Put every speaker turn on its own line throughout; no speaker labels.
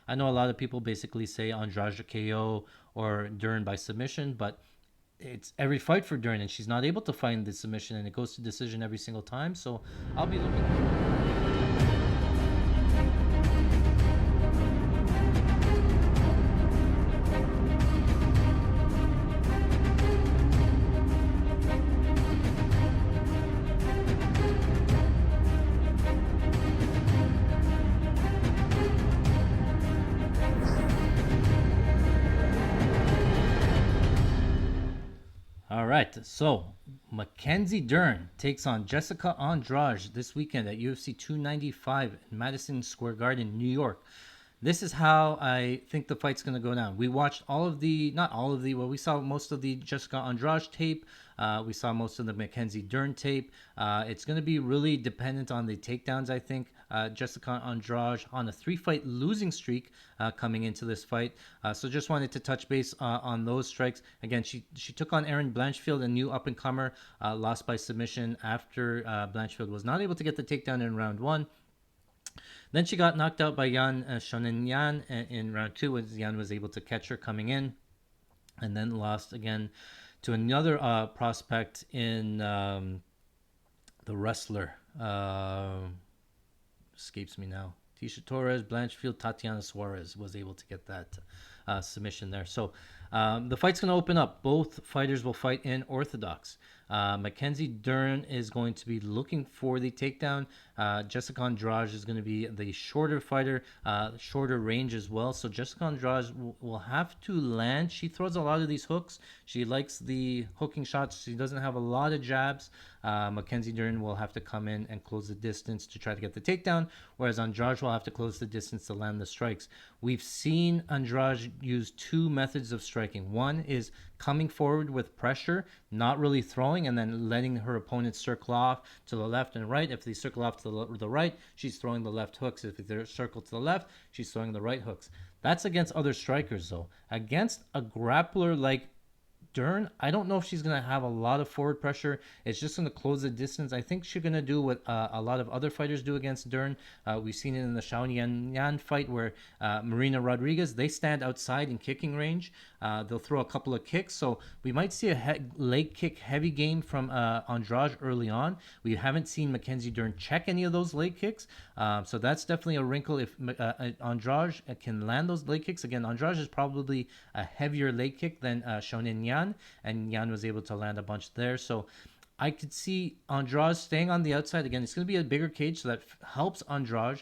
I know a lot of people basically say Andrade KO or Dern by submission, but it's every fight for Dern, and she's not able to find the submission, and it goes to decision every single time. So I'll be looking. All right, so Mackenzie Dern takes on Jessica Andrade this weekend at UFC 295 in Madison Square Garden, New York. This is how I think the fight's going to go down. We watched not all of the, well, we saw most of the Jessica Andrade tape. We saw most of the Mackenzie Dern tape. It's going to be really dependent on the takedowns, I think. Jessica Andrade on a 3-fight losing streak coming into this fight. So just wanted to touch base on those strikes. Again, she took on Erin Blanchfield, a new up-and-comer, lost by submission after Blanchfield was not able to get the takedown in round 1. Then she got knocked out by Yan Shonen Yan in round 2 as Yan was able to catch her coming in, and then lost again to another prospect in the wrestler. Escapes me now. Tisha Torres, Blanchfield, Tatiana Suarez was able to get that submission there. So the fight's going to open up. Both fighters will fight in orthodox. Mackenzie Dern is going to be looking for the takedown. Jessica Andrade is going to be the shorter fighter, shorter range as well. So Jessica Andrade will have to land. She throws a lot of these hooks. She likes the hooking shots. She doesn't have a lot of jabs. Mackenzie Dern will have to come in and close the distance to try to get the takedown, whereas Andrade will have to close the distance to land the strikes. We've seen Andrade use 2 methods of striking. One is coming forward with pressure, not really throwing, and then letting her opponent circle off to the left and right. If they circle off to the right, she's throwing the left hooks. If they circle to the left, she's throwing the right hooks. That's against other strikers, though. Against a grappler like Dern, I don't know if she's going to have a lot of forward pressure. It's just going to close the distance. I think she's going to do what a lot of other fighters do against Dern. We've seen it in the Xiaoyan Yan fight where Marina Rodriguez, they stand outside in kicking range. They'll throw a couple of kicks. So we might see a leg kick heavy game from Andrade early on. We haven't seen Mackenzie Dern check any of those leg kicks. So that's definitely a wrinkle if Andrade can land those leg kicks. Again, Andrade is probably a heavier leg kick than Shonen Yan, and Yan was able to land a bunch there. So I could see Andrade staying on the outside. Again, it's going to be a bigger cage, so that helps Andrade.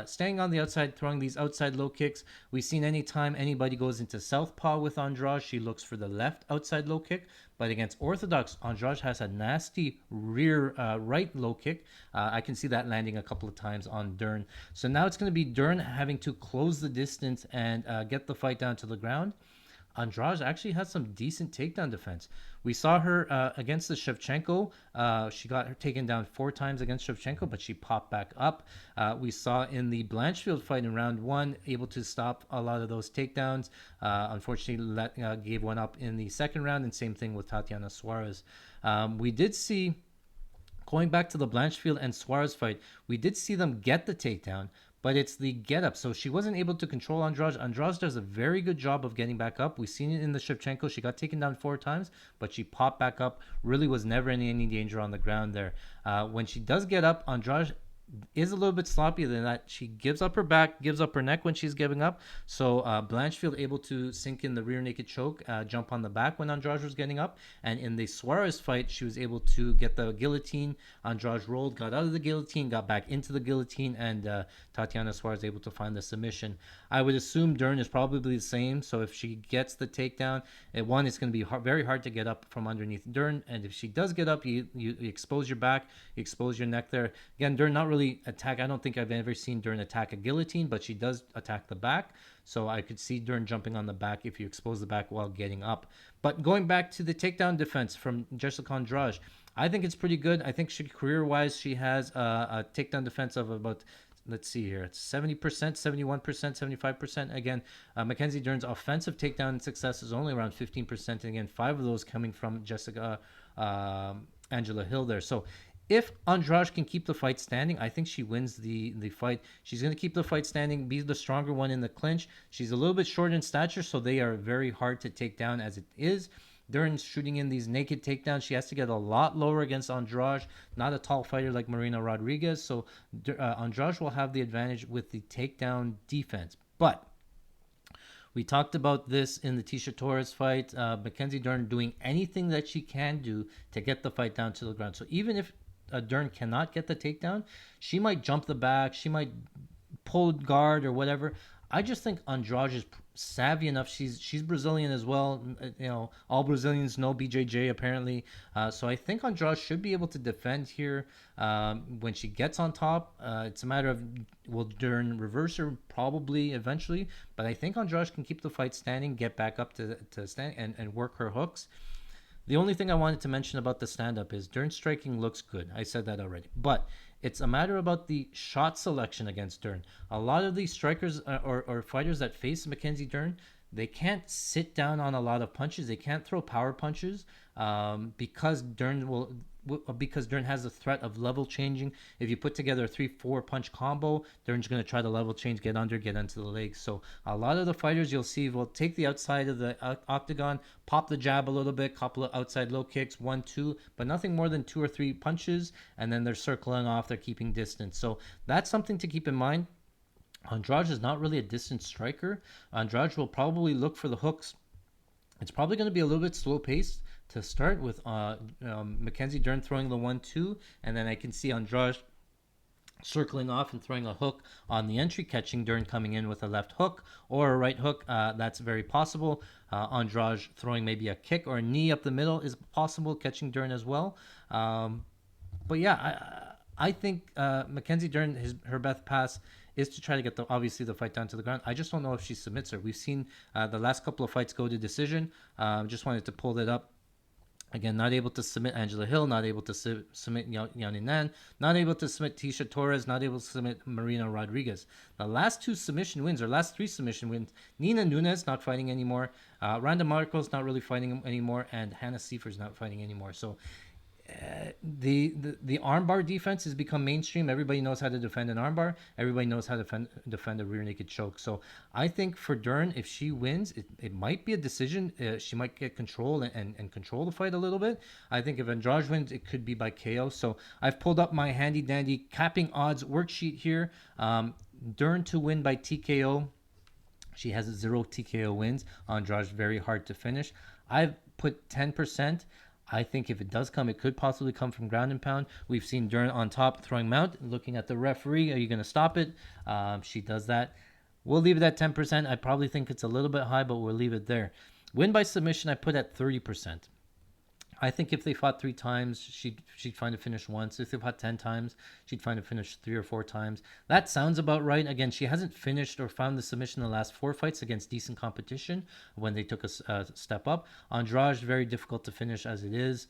Staying on the outside, throwing these outside low kicks. We've seen anytime anybody goes into southpaw with Andrade, she looks for the left outside low kick. But against orthodox, Andrade has a nasty rear right low kick. I can see that landing a couple of times on Dern. So now it's going to be Dern having to close the distance and get the fight down to the ground. Andrade actually has some decent takedown defense. We saw her against the Shevchenko. She got her taken down 4 times against Shevchenko, but she popped back up. We saw in the Blanchfield fight in round 1, able to stop a lot of those takedowns. Unfortunately, gave one up in the second round, and same thing with Tatiana Suarez. We did see, going back to the Blanchfield and Suarez fight, we did see them get the takedown, but it's the get up. So she wasn't able to control Andrade. Andrade does a very good job of getting back up. We've seen it in the Shevchenko. She got taken down 4 times, but she popped back up. Really was never in any danger on the ground there. When she does get up, Andrade is a little bit sloppy than that. She gives up her back, gives up her neck when she's giving up. So Blanchfield able to sink in the rear naked choke, jump on the back when Andrade was getting up. And in the Suarez fight, she was able to get the guillotine. Andrade rolled, got out of the guillotine, got back into the guillotine, and Tatiana Suarez able to find the submission. I would assume Dern is probably the same. So if she gets the takedown, it's going to be very hard to get up from underneath Dern. And if she does get up, you expose your back, you expose your neck there. Again, Dern not really attack. I don't think I've ever seen Dern attack a guillotine, but she does attack the back. So I could see Dern jumping on the back if you expose the back while getting up. But going back to the takedown defense from Jessica Andrade, I think it's pretty good. I think career-wise, she has a takedown defense of about, let's see here, it's 70%, 71%, 75%. Again, Mackenzie Dern's offensive takedown success is only around 15%. And again, 5 of those coming from Jessica Angela Hill there. So If Andrade can keep the fight standing, I think she wins the fight. She's going to keep the fight standing, be the stronger one in the clinch. She's a little bit short in stature, so they are very hard to take down as it is. Dern's shooting in these naked takedowns. She has to get a lot lower against Andrade, not a tall fighter like Marina Rodriguez. So Andrade will have the advantage with the takedown defense. But we talked about this in the Tisha Torres fight. Mackenzie Dern doing anything that she can do to get the fight down to the ground. So even if Dern cannot get the takedown, she might jump the back. She might pull guard or whatever. I just think Andrade is savvy enough. She's Brazilian as well. All Brazilians know BJJ apparently. So I think Andrade should be able to defend here when she gets on top. It's a matter of, will Dern reverse her? Probably eventually. But I think Andrade can keep the fight standing, get back up to stand and work her hooks. The only thing I wanted to mention about the stand-up is Dern's striking looks good. I said that already. But it's a matter about the shot selection against Dern. A lot of these strikers or fighters that face Mackenzie Dern, they can't sit down on a lot of punches. They can't throw power punches because Dern has the threat of level changing. If you put together a 3-4 punch combo, Dern's going to try to level change, get under, get into the legs. So a lot of the fighters you'll see will take the outside of the octagon, pop the jab a little bit, couple of outside low kicks, 1-2, but nothing more than 2 or 3 punches, and then they're circling off, they're keeping distance. So that's something to keep in mind. Andrade is not really a distance striker. Andrade will probably look for the hooks. It's probably going to be a little bit slow paced to start with Mackenzie Dern throwing the 1-2, and then I can see Andrade circling off and throwing a hook on the entry, catching Dern coming in with a left hook or a right hook. That's very possible. Andrade throwing maybe a kick or a knee up the middle is possible, catching Dern as well. But yeah, I think Mackenzie Dern, her best pass is to try to get obviously the fight down to the ground. I just don't know if she submits her. We've seen the last couple of fights go to decision. Just wanted to pull that up. Again, not able to submit Angela Hill, not able to submit Yan Nan, not able to submit Tisha Torres, not able to submit Marina Rodriguez. The last 3 submission wins, Nina Nunes not fighting anymore, Randa Marcos not really fighting anymore, and Hannah Seifer's not fighting anymore. So the armbar defense has become mainstream. Everybody knows how to defend an armbar. Everybody knows how to defend a rear naked choke. So I think for Dern, if she wins, it might be a decision. She might get control and control the fight a little bit. I think if Andrade wins, it could be by KO. So I've pulled up my handy dandy capping odds worksheet here. Dern to win by TKO. She has 0 TKO wins. Andrade very hard to finish. I've put 10%. I think if it does come, it could possibly come from ground and pound. We've seen Dern on top throwing mount, looking at the referee. Are you going to stop it? She does that. We'll leave it at 10%. I probably think it's a little bit high, but we'll leave it there. Win by submission, I put at 30%. I think if they fought 3 times, she'd find a finish once. If they fought 10 times, she'd find a finish 3 or 4 times. That sounds about right. Again, she hasn't finished or found the submission in the last 4 fights against decent competition when they took a step up. Andrade, very difficult to finish as it is.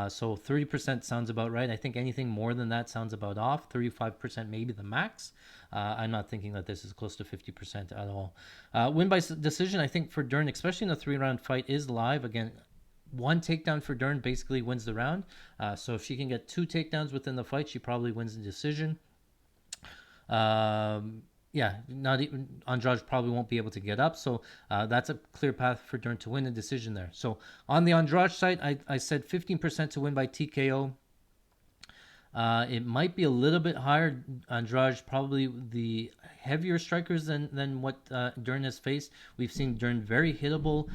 So 30% sounds about right. I think anything more than that sounds about off. 35% maybe the max. I'm not thinking that this is close to 50% at all. Win by decision, I think for Dern, especially in a 3-round fight, is live. Again, 1 takedown for Dern basically wins the round. So if she can get 2 takedowns within the fight, she probably wins the decision. Not even Andrade probably won't be able to get up. So that's a clear path for Dern to win the decision there. So on the Andrade side, I said 15% to win by TKO. It might be a little bit higher. Andrade probably the heavier strikers than what Dern has faced. We've seen Dern very hittable,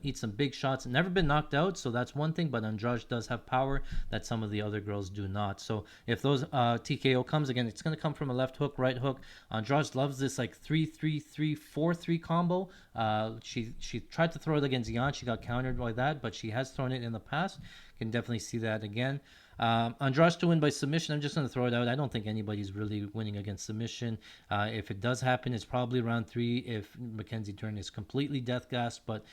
eat some big shots. Never been knocked out, so that's one thing. But Andrade does have power that some of the other girls do not. So if those TKO comes again, it's going to come from a left hook, right hook. Andrade loves this like 3-3-3, 4-3 combo. She tried to throw it against Yan. She got countered by that, but she has thrown it in the past. Can definitely see that again. Andrade to win by submission. I'm just going to throw it out. I don't think anybody's really winning against submission. If it does happen, it's probably round 3 if Mackenzie Dern is completely death gassed. But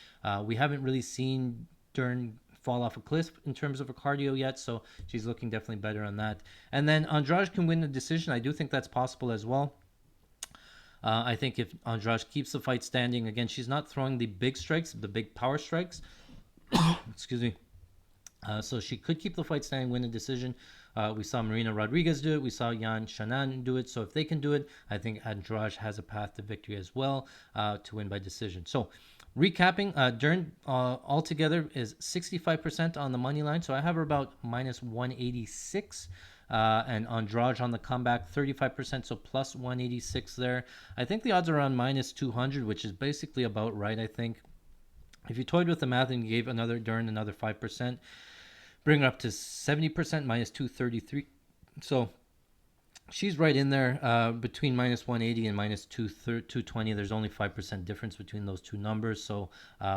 we haven't really seen Dern fall off a cliff in terms of her cardio yet, so she's looking definitely better on that. And then Andrade can win the decision. I do think that's possible as well. I think if Andrade keeps the fight standing, again, she's not throwing the big strikes, the big power strikes. Excuse me. So she could keep the fight standing, win a decision. We saw Marina Rodriguez do it. We saw Yan Shannon do it. So if they can do it, I think Andrade has a path to victory as well, to win by decision. So recapping, Dern altogether is 65% on the money line. So I have her about minus 186. And Andrade on the comeback, 35%, so plus 186 there. I think the odds are around minus 200, which is basically about right, I think. If you toyed with the math and you gave another Dern another 5%, bring her up to 70%, minus 233. So she's right in there, between minus 180 and minus 220. There's only 5% difference between those two numbers, so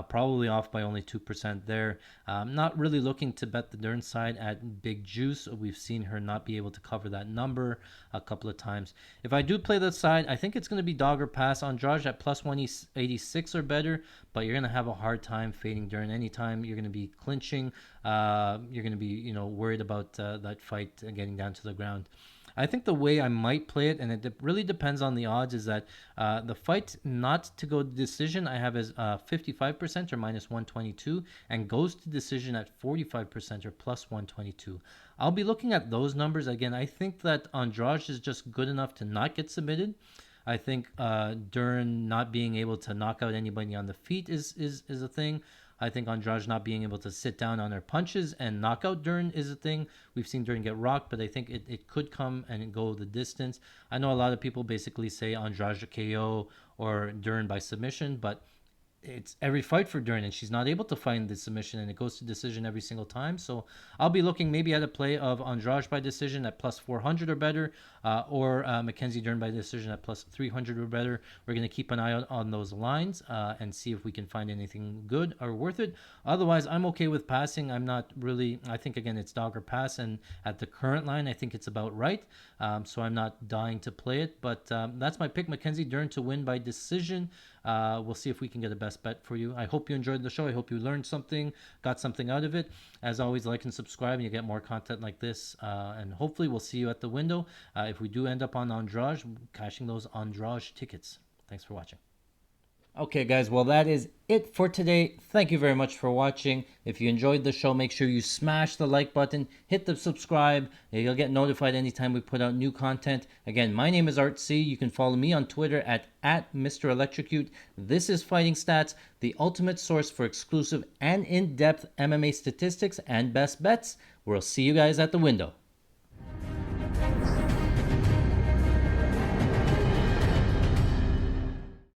probably off by only 2% there. Not really looking to bet the Dern side at big juice. We've seen her not be able to cover that number a couple of times. If I do play that side, I think it's going to be dog or pass. Andrade at plus 186 or better, but you're going to have a hard time fading Dern anytime. You're going to be clinching. You're going to be worried about that fight getting down to the ground. I think the way I might play it, and it really depends on the odds, is that the fight not to go to decision I have as 55% or minus 122, and goes to decision at 45% or plus 122. I'll be looking at those numbers. Again, I think that Andrade is just good enough to not get submitted. I think Dern not being able to knock out anybody on the feet is a thing. I think Andrade not being able to sit down on her punches and knock out Dern is a thing. We've seen Dern get rocked, but I think it could come and go the distance. I know a lot of people basically say Andrade KO or Dern by submission, but it's every fight for Dern, and she's not able to find the submission, and it goes to decision every single time. So I'll be looking maybe at a play of Andrade by decision at plus 400 or better, or Mackenzie Dern by decision at plus 300 or better. We're going to keep an eye out on those lines and see if we can find anything good or worth it. Otherwise, I'm okay with passing. I'm not really, I think, again, it's dog or pass, and at the current line, I think it's about right. So I'm not dying to play it, but that's my pick, Mackenzie Dern to win by decision. We'll see if we can get a best bet for you. I hope you enjoyed the show. I hope you learned something, got something out of it. As always, like and subscribe, and you get more content like this. And hopefully, we'll see you at the window. If we do end up on Andrade, cashing those Andrade tickets. Thanks for watching. Okay, guys, well, that is it for today. Thank you very much for watching. If you enjoyed the show, make sure you smash the like button, hit the subscribe. You'll get notified anytime we put out new content. Again, my name is Art C. You can follow me on Twitter at Mr. Electrocute. This is Fighting Stats, the ultimate source for exclusive and in-depth MMA statistics and best bets. We'll see you guys at the window.